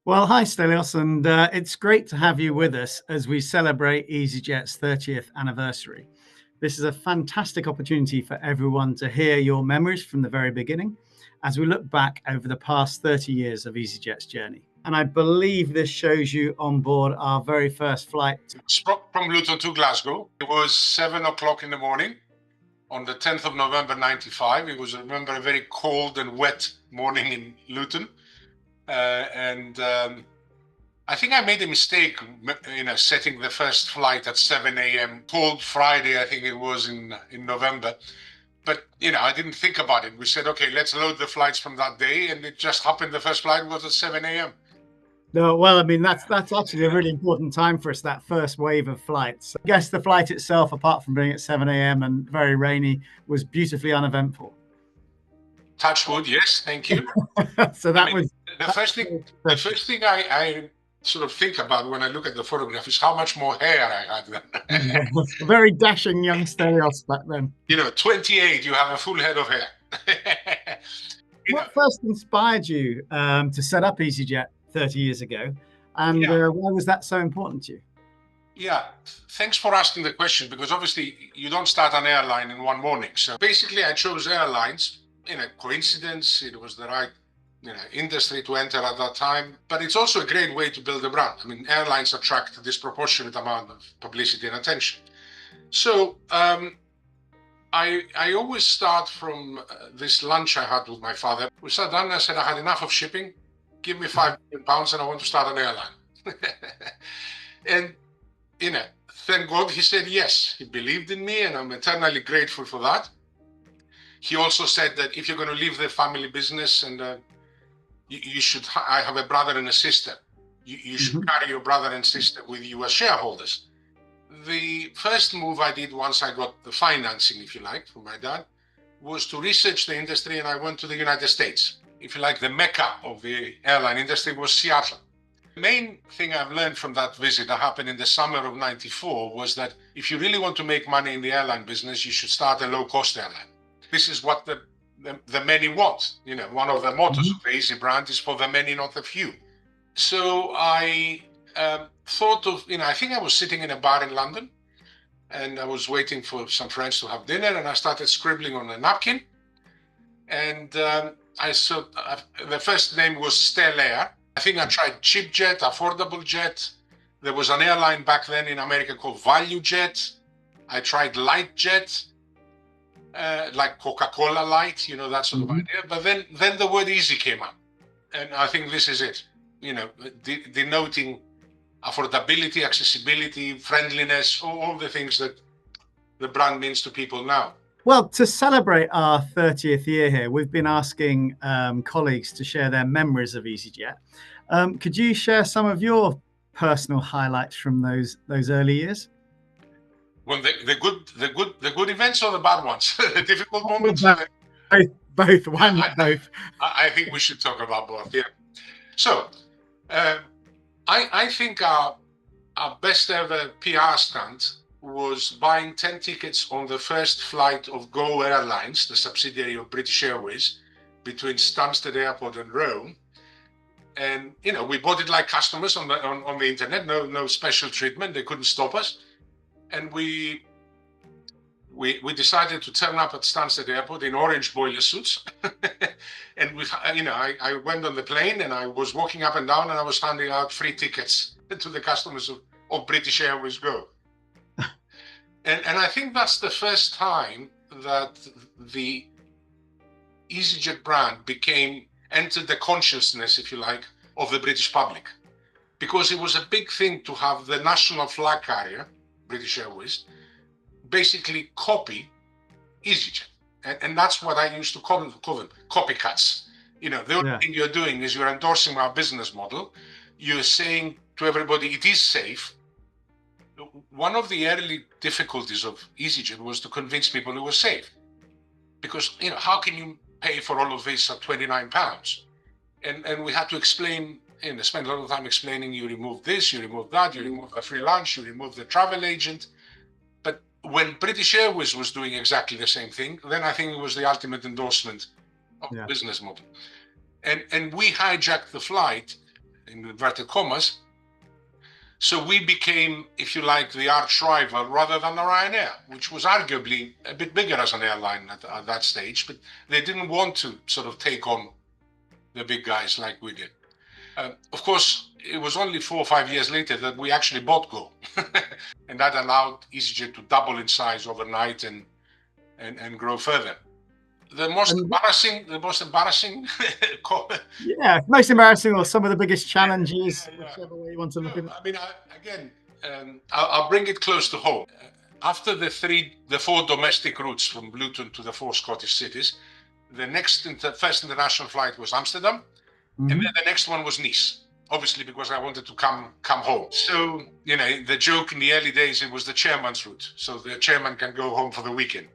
Well, hi, Stelios, and it's great to have you with us as we celebrate easyJet's 30th anniversary. This is a fantastic opportunity for everyone to hear your memories from the very beginning as we look back over the past 30 years of easyJet's journey. And I believe this shows you on board our very first flight. From Luton to Glasgow. It was 7 o'clock in the morning on the 10th of November 95. It was, I remember, a very cold and wet morning in Luton. I think I made a mistake, setting the first flight at 7 a.m. Cold Friday, I think it was in November. But, I didn't think about it. We said, okay, let's load the flights from that day. And it just happened the first flight was at 7 a.m. No, well, I mean, that's actually a really important time for us, that first wave of flights. I guess the flight itself, apart from being at 7 a.m. and very rainy, was beautifully uneventful. Touch wood, yes, thank you. So that was the first thing I sort of think about when I look at the photograph is how much more hair I had then. A very dashing young Stelios back then. 28, you have a full head of hair. What first inspired you to set up easyJet 30 years ago? And why was that so important to you? Yeah, thanks for asking the question, because obviously you don't start an airline in one morning. So basically I chose airlines in a coincidence. It was the right industry to enter at that time, but it's also a great way to build a brand. I mean, airlines attract a disproportionate amount of publicity and attention. So I always start from this lunch I had with my father. We sat down and I said, I had enough of shipping. Give me £5 million and I want to start an airline. And, thank God he said yes. He believed in me and I'm eternally grateful for that. He also said that if you're going to leave the family business and you should, I have a brother and a sister. You should carry your brother and sister with you as shareholders. The first move I did once I got the financing, if you like, from my dad, was to research the industry, and I went to the United States. If you like, the mecca of the airline industry was Seattle. The main thing I've learned from that visit that happened in the summer of '94 was that if you really want to make money in the airline business, you should start a low-cost airline. This is what the many want. One of the mottos of the Easy brand is for the many, not the few. So I thought of, I think I was sitting in a bar in London and I was waiting for some friends to have dinner, and I started scribbling on a napkin. And I saw the first name was Stelair. I think I tried cheap jet, affordable jet. There was an airline back then in America called Value Jet. I tried light jet. Like Coca-Cola Light, that sort of idea. But then the word easy came up. And I think this is it, denoting affordability, accessibility, friendliness, all the things that the brand means to people now. Well, to celebrate our 30th year here, we've been asking colleagues to share their memories of easyJet. Could you share some of your personal highlights from those early years? Well, the good events or the bad ones? The difficult moments? Both. Why not both? I think we should talk about both, yeah. So, I think our best ever PR stunt was buying 10 tickets on the first flight of Go Airlines, the subsidiary of British Airways, between Stansted Airport and Rome. And, we bought it like customers on the internet, no special treatment. They couldn't stop us. And we decided to turn up at Stansted Airport in orange boiler suits. And I went on the plane and I was walking up and down and I was handing out free tickets to the customers of British Airways Go. And I think that's the first time that the easyJet brand entered the consciousness, if you like, of the British public. Because it was a big thing to have the national flag carrier, British Airways, basically copy easyJet. And that's what I used to call them, copycats. The only thing you're doing is you're endorsing our business model. You're saying to everybody, it is safe. One of the early difficulties of easyJet was to convince people it was safe. Because, how can you pay for all of this at £29? And we had to explain, spend a lot of time explaining, you remove this, you remove that, you remove the free lunch, you remove the travel agent. But when British Airways was doing exactly the same thing, then I think it was the ultimate endorsement of the business model. And we hijacked the flight in inverted commas. So we became, if you like, the arch rival rather than the Ryanair, which was arguably a bit bigger as an airline at that stage, but they didn't want to sort of take on the big guys like we did. Of course, it was only 4 or 5 years later that we actually bought Go. And that allowed EasyJet to double in size overnight and grow further. The most embarrassing yeah, most embarrassing, or some of the biggest challenges, whichever way you want to look at it. I mean, again, I'll bring it close to home. After the 4 domestic routes from Luton to the 4 Scottish cities, the first international flight was Amsterdam, and then the next one was Nice. Obviously, because I wanted to come home. So, you know, the joke in the early days, it was the chairman's route, so the chairman can go home for the weekend.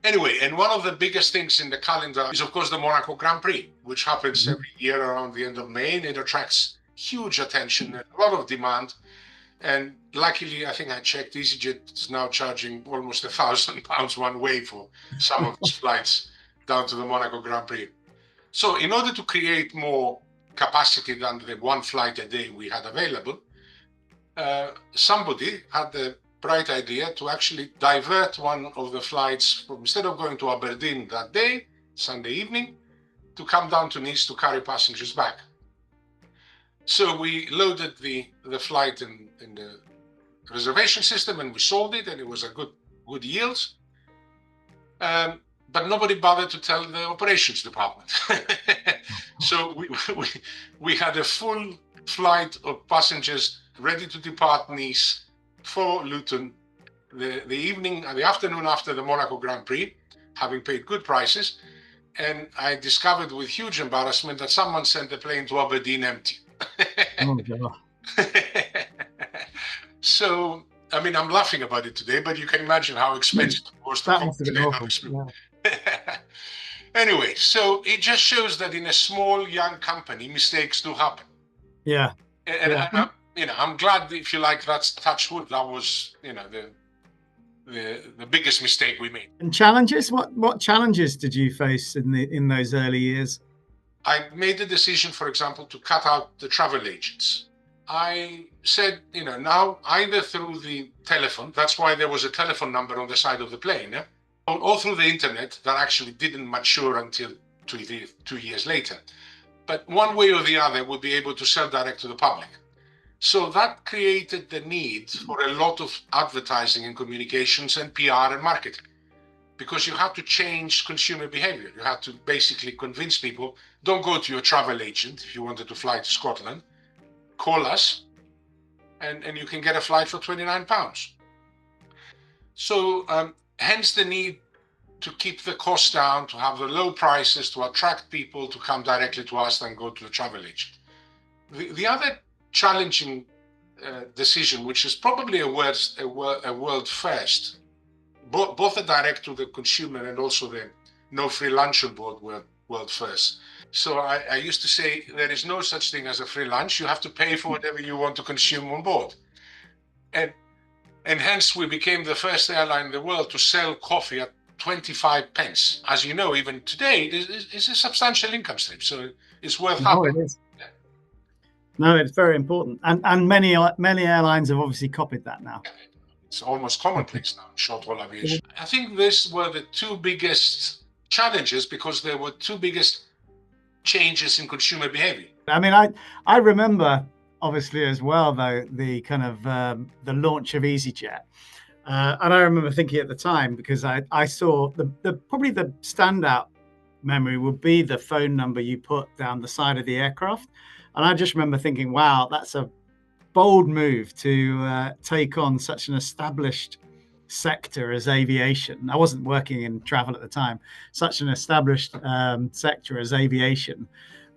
Anyway, and one of the biggest things in the calendar is, of course, the Monaco Grand Prix, which happens every year around the end of May, and it attracts huge attention and a lot of demand. And luckily, I think I checked, EasyJet is now charging almost £1,000 one way for some of its flights down to the Monaco Grand Prix. So in order to create more capacity than the 1 flight a day we had available, somebody had the bright idea to actually divert one of the flights from, instead of going to Aberdeen that day, Sunday evening, to come down to Nice to carry passengers back. So we loaded the flight in the reservation system, and we sold it, and it was a good yield. But nobody bothered to tell the operations department. So we had a full flight of passengers ready to depart Nice for Luton the afternoon after the Monaco Grand Prix, having paid good prices. And I discovered with huge embarrassment that someone sent the plane to Aberdeen empty. Oh, God. So, I mean, I'm laughing about it today, but you can imagine how expensive it was. That must have been awful. Yeah. Anyway, so it just shows that in a small, young company, mistakes do happen. Yeah. And I'm glad, if you like, that's touch wood. That was, the biggest mistake we made. And challenges? What challenges did you face in those early years? I made the decision, for example, to cut out the travel agents. I said, now either through the telephone, that's why there was a telephone number on the side of the plane, or through the internet that actually didn't mature until 2 years later. But one way or the other, we'll be able to sell direct to the public. So that created the need for a lot of advertising and communications and PR and marketing, because you have to change consumer behavior. You have to basically convince people, don't go to your travel agent if you wanted to fly to Scotland. Call us, and you can get a flight for £29. So hence the need to keep the cost down, to have the low prices, to attract people to come directly to us than go to the travel agent. The other challenging decision, which is probably a world first, both the direct to the consumer and also the no free lunch on board were world first. So I used to say there is no such thing as a free lunch. You have to pay for whatever you want to consume on board. And hence we became the first airline in the world to sell coffee at 25 pence. As you know, even today, it's a substantial income stream. So it's worth having. It is. No, it's very important. And many airlines have obviously copied that now. It's almost commonplace now in short-haul aviation. I think these were the 2 biggest challenges, because there were 2 biggest changes in consumer behavior. I mean, I remember, obviously, as well, though, the kind of the launch of EasyJet. And I remember thinking at the time, because I saw probably the standout memory would be the phone number you put down the side of the aircraft. And I just remember thinking, wow, that's a bold move to take on such an established sector as aviation. I wasn't working in travel at the time. Such an established sector as aviation,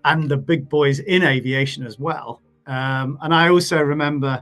and the big boys in aviation as well. And I also remember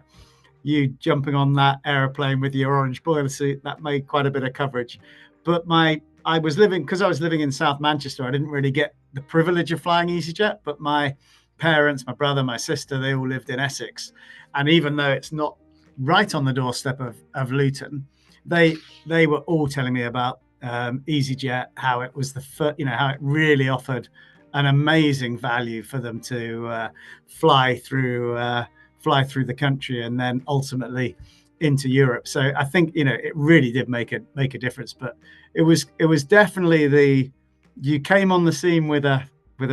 you jumping on that aeroplane with your orange boiler suit. That made quite a bit of coverage. But I was living in South Manchester. I didn't really get the privilege of flying EasyJet, but my parents, my brother, my sister, they all lived in Essex. And even though it's not right on the doorstep of Luton, they were all telling me about EasyJet, how it was how it really offered an amazing value for them to fly through the country and then ultimately into Europe. So I think, you know, it really did make a difference. But it was definitely you came on the scene with a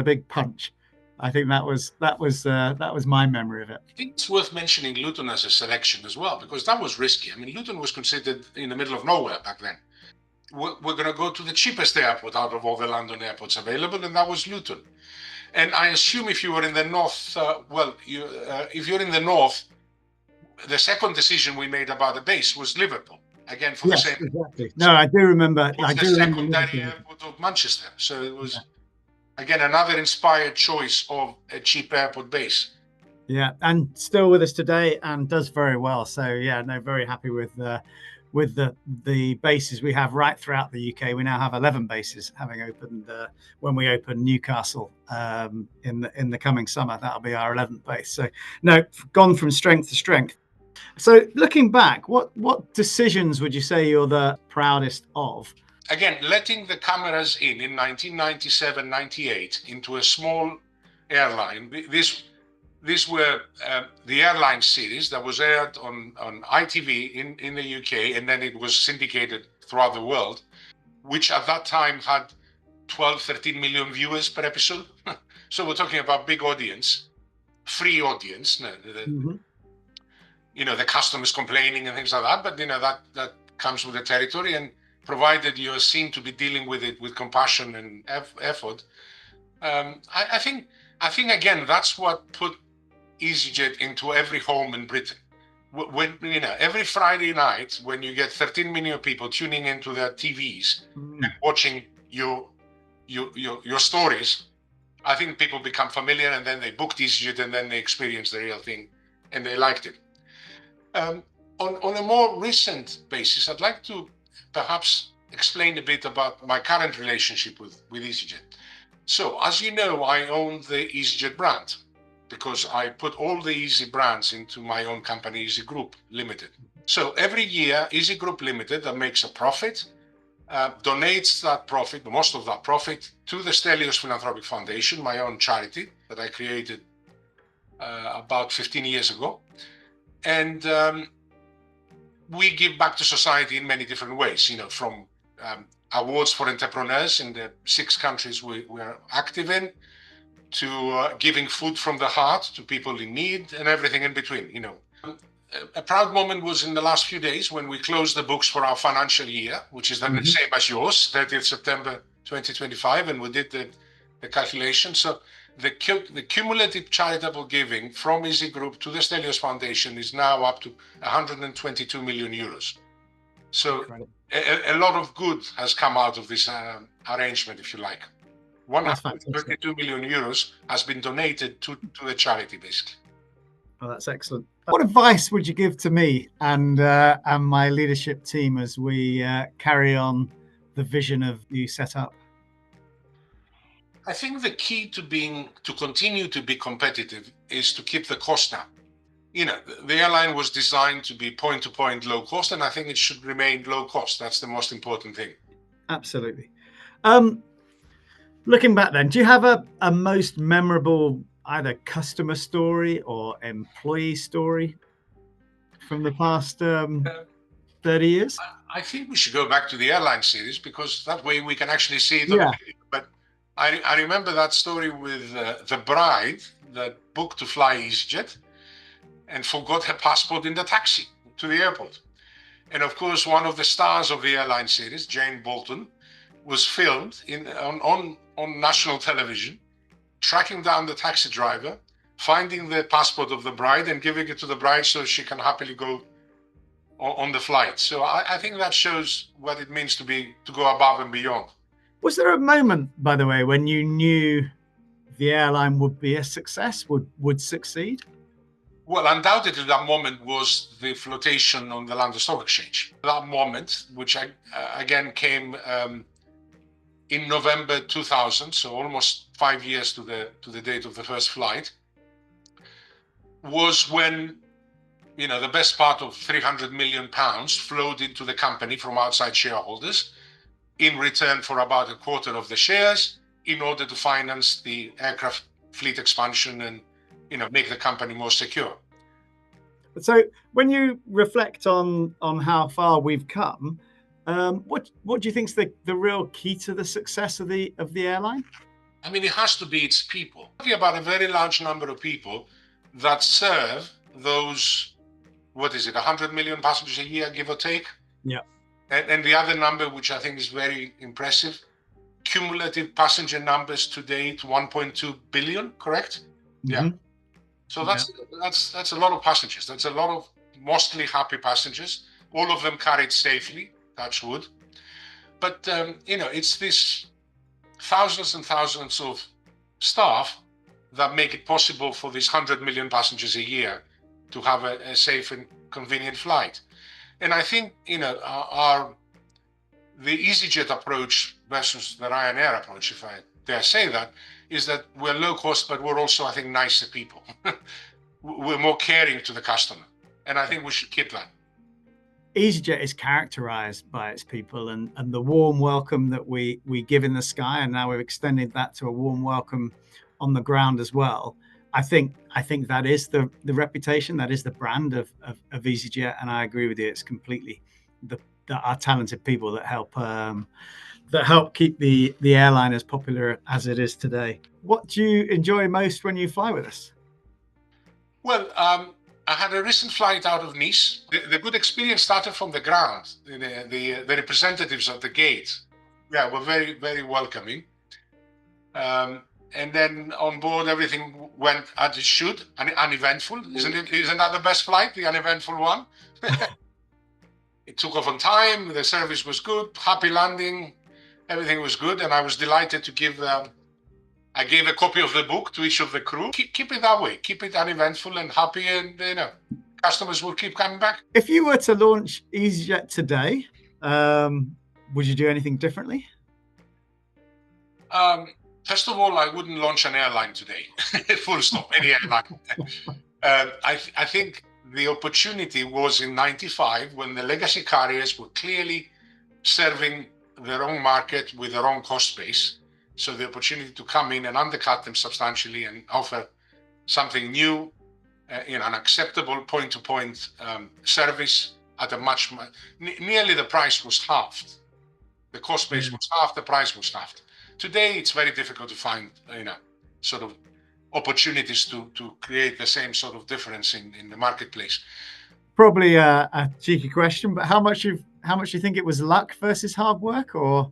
big punch. I think that was my memory of it. I think it's worth mentioning Luton as a selection as well, because that was risky. I mean, Luton was considered in the middle of nowhere back then. We're going to go to the cheapest airport out of all the London airports available, and that was Luton. And I assume if you were in the north, if you're in the north, the second decision we made about the base was Liverpool. Again, for the same. Exactly. No, I do remember. I do remember the secondary airport of Manchester. So it was, again, another inspired choice of a cheap airport base. Yeah, and still with us today and does very well. So yeah, no, very happy with the bases we have right throughout the UK. We now have 11 bases, having opened when we open Newcastle in the coming summer. That'll be our 11th base. So no, gone from strength to strength. So looking back, what decisions would you say you're the proudest of? Again, letting the cameras in 1997, 98 into a small airline. These were the Airline series that was aired on ITV in the UK, and then it was syndicated throughout the world, which at that time had 12, 13 million viewers per episode. So we're talking about big audience, free audience. You know, the customers complaining and things like that, but you know, that comes with the territory, and provided you're seen to be dealing with it with compassion and effort. I think again, that's what put EasyJet into every home in Britain. When, you know, every Friday night when you get 13 million people tuning into their TVs and watching your stories, I think people become familiar, and then they booked EasyJet, and then they experienced the real thing and they liked it. On a more recent basis, I'd like to perhaps explain a bit about my current relationship with EasyJet. So, as you know, I own the EasyJet brand because I put all the Easy brands into my own company, EasyGroup Limited. So every year, EasyGroup Limited, that makes a profit, donates that profit, most of that profit, to the Stelios Philanthropic Foundation, my own charity that I created about 15 years ago. And we give back to society in many different ways, you know, from awards for entrepreneurs in the 6 countries we are active in, to giving food from the heart to people in need, and everything in between, you know. A proud moment was in the last few days when we closed the books for our financial year, which is the same as yours, 30th September 2025, and we did the calculation. So the cumulative charitable giving from EasyGroup to the Stelios Foundation is now up to 122 million euros. So a lot of good has come out of this arrangement, if you like. 122 million euros has been donated to the charity, basically. Well, that's excellent. What advice would you give to me and my leadership team as we carry on the vision of you set up? I think the key to continue to be competitive is to keep the cost down. You know, the airline was designed to be point-to-point low cost, and I think it should remain low cost. That's the most important thing. Absolutely. Looking back then, do you have a most memorable either customer story or employee story from the past 30 years? I think we should go back to the Airline series, because that way we can actually see it. Yeah. But I remember that story with the bride that booked to fly EasyJet and forgot her passport in the taxi to the airport. And of course, one of the stars of the Airline series, Jane Bolton, was filmed on national television, tracking down the taxi driver, finding the passport of the bride and giving it to the bride so she can happily go on the flight. So I think that shows what it means to go above and beyond. Was there a moment, by the way, when you knew the airline would be a success, would succeed? Well, undoubtedly, that moment was the flotation on the London Stock Exchange. That moment, which again came in November 2000, so almost 5 years to the date of the first flight, was when, you know, the best part of £300 million flowed into the company from outside shareholders in return for about a quarter of the shares, in order to finance the aircraft fleet expansion and, make the company more secure. So when you reflect on how far we've come, what do you think is the real key to the success of the airline? I mean, it has to be its people. We're talking about a very large number of people that serve those, 100 million passengers a year, give or take? Yeah. And the other number, which I think is very impressive, cumulative passenger numbers to date, 1.2 billion, correct? Mm-hmm. Yeah. So that's a lot of passengers. That's a lot of mostly happy passengers. All of them carried safely, touch wood. But, it's this thousands and thousands of staff that make it possible for these 100 million passengers a year to have a safe and convenient flight. And I think, the EasyJet approach versus the Ryanair approach, if I dare say that, is that we're low cost, but we're also, I think, nicer people. We're more caring to the customer. And I think we should keep that. EasyJet is characterized by its people and the warm welcome that we give in the sky, and now we've extended that to a warm welcome on the ground as well. I think that is the reputation, that is the brand of EasyJet, and I agree with you. It's completely our talented people that help keep the airline as popular as it is today. What do you enjoy most when you fly with us? Well, I had a recent flight out of Nice. The good experience started from the ground. The representatives at the gate, were very, very welcoming. And then on board, everything went as it should, and uneventful. Isn't that the best flight, the uneventful one? It took off on time. The service was good. Happy landing. Everything was good, and I was delighted to give. I gave a copy of the book to each of the crew. Keep it that way. Keep it uneventful and happy, and customers will keep coming back. If you were to launch EasyJet today, would you do anything differently? First of all, I wouldn't launch an airline today. Full stop. Any airline. I think the opportunity was in '95 when the legacy carriers were clearly serving their own market with their own cost base. So the opportunity to come in and undercut them substantially and offer something new, an acceptable point-to-point service at a nearly the price was halved. The cost base was half, the price was halved. Today, it's very difficult to find, sort of opportunities to create the same sort of difference in the marketplace. Probably a cheeky question, but how much you think it was luck versus hard work, or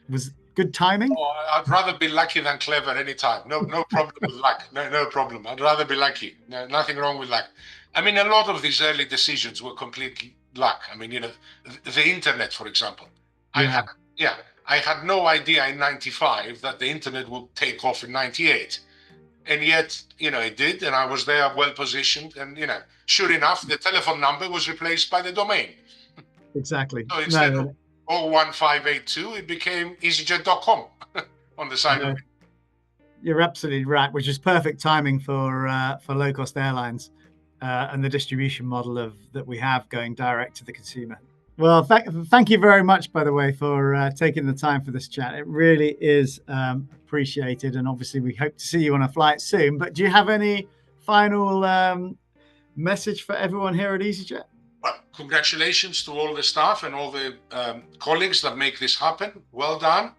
was good timing? Oh, I'd rather be lucky than clever anytime. No problem with luck. No problem. I'd rather be lucky. No, nothing wrong with luck. I mean, a lot of these early decisions were complete luck. I mean, the internet, for example. Yeah. I had no idea in '95 that the internet would take off in '98. And yet, it did, and I was there well positioned. And, sure enough, the telephone number was replaced by the domain. Exactly. So instead of 01582, it became easyjet.com on the side of it. You're absolutely right, which is perfect timing for low-cost airlines and the distribution model that we have going direct to the consumer. Well, thank you very much, by the way, for taking the time for this chat. It really is appreciated, and obviously we hope to see you on a flight soon. But do you have any final message for everyone here at EasyJet? Well, congratulations to all the staff and all the colleagues that make this happen. Well done.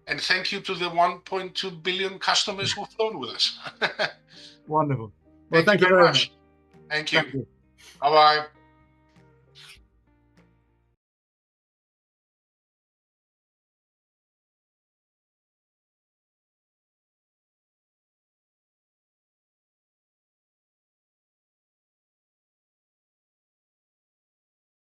And thank you to the 1.2 billion customers who've flown with us. Wonderful. Well, thank you very much. Thank you. Bye-bye.